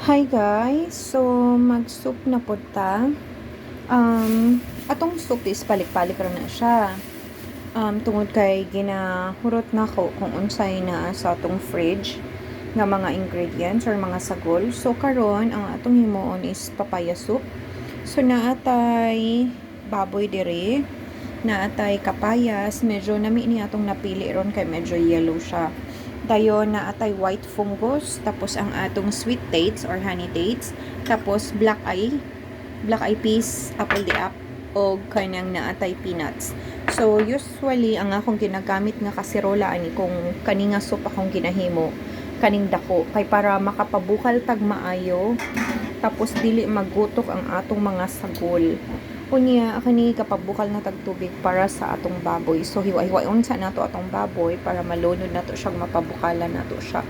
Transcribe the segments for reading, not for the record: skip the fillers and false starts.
Hi guys! So, mag-soup na po ta. Atong soup is palik-palik ra na siya. Tungod kay ginahurot na ko kung unsay na sa atong fridge nga mga ingredients or mga sagol. So, karon ang atong himuon is papaya soup. So, naatay baboy dire, naatay kapayas, medyo nami ni atong napili ron kay medyo yellow siya. Dayon na atay white fungus, tapos ang atong sweet dates or honey dates, tapos black eye peas, apple de ap, o kanang naatay peanuts. So usually ang akong ginagamit nga kasirola ani kung kani nga soup akong ginahimo kaning dako kay para makapabukal tag maayo, tapos dili magutok ang atong mga sagol. Kunya kani kapabukal na tag tubig para sa atong baboy. So hiwa-hiwaon sa nato atong baboy para malunod nato siyang mapabukalan nato siya.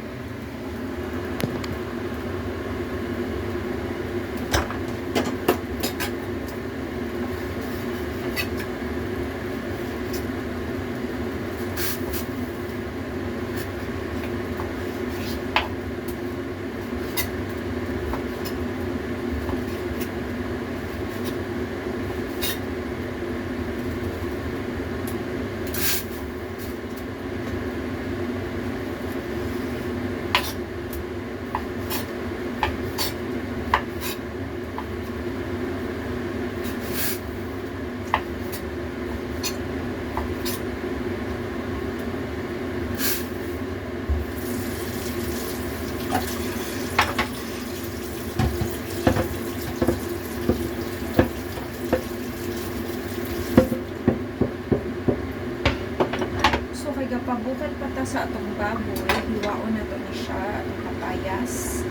Pabukal pa ta sa atong baboy, hiwaon na to ni siya, atong papayas.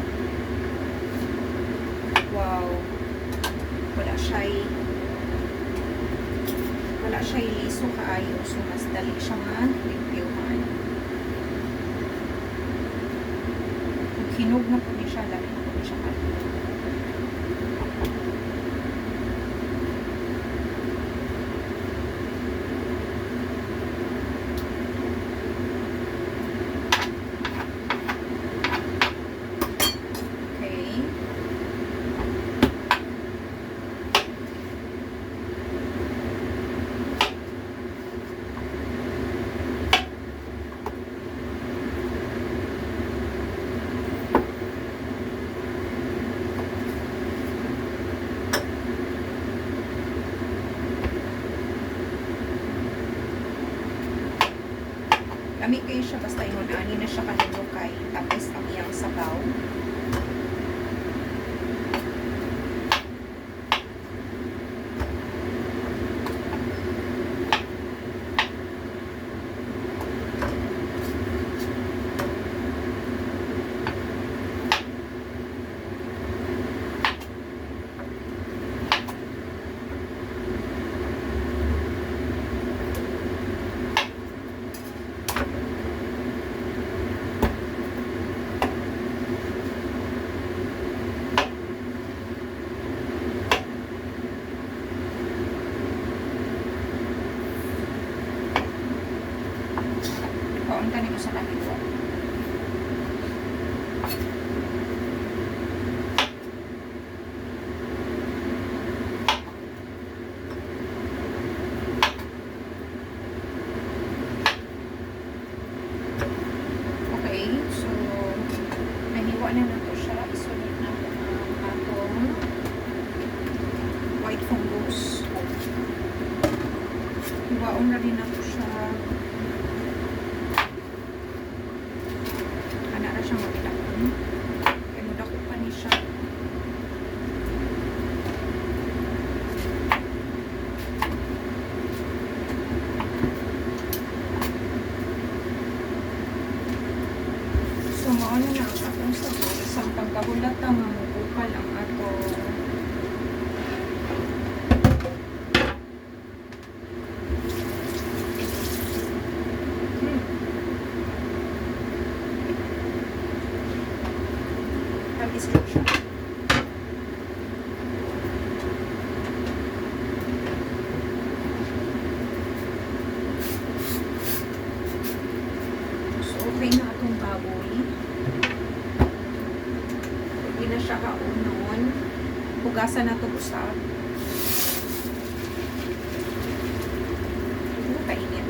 Wow. Wala siya liso kaayo, so mas dali siya nga limpyuhan. Kung hinog na po ni siya, lagi na po ni siya kalito. Kami kayo siya basta ingon ani na siya kahilukay, tapos ang iyang sabaw. Paunta nito sa kanila. Okay, so nahiwa na nato siya. Isunod na po ang atong white fungus. Hiwaon na rin nato siya. Siyang magdakon. Kaya mudako pa ni siya. So, maano na ang atong sabon. Isang pagkahulat ang bukal ang atong description. So, okay na atong baboy. Di na siya kaunon. Hugasan na ito usap. Kainit.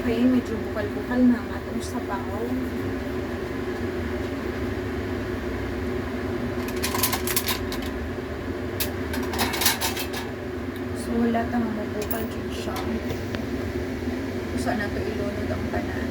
Okay, medyo bukal-bukal na ang atong sabaw. So, wala tang mabukal dyan siya. Saan na ito ilunod ang tanan.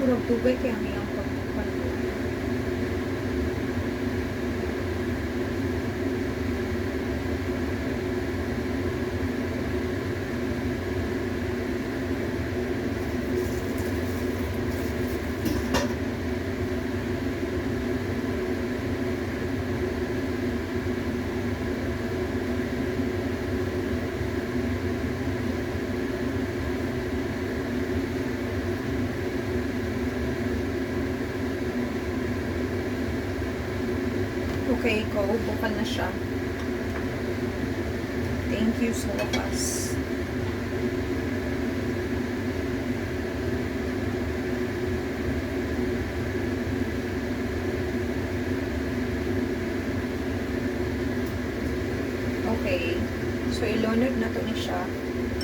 Puro tubig kaya may ang pagbukan. Okay, go. Bukal na siya. Thank you sa wakas. Okay. So, ilunod na to ni siya.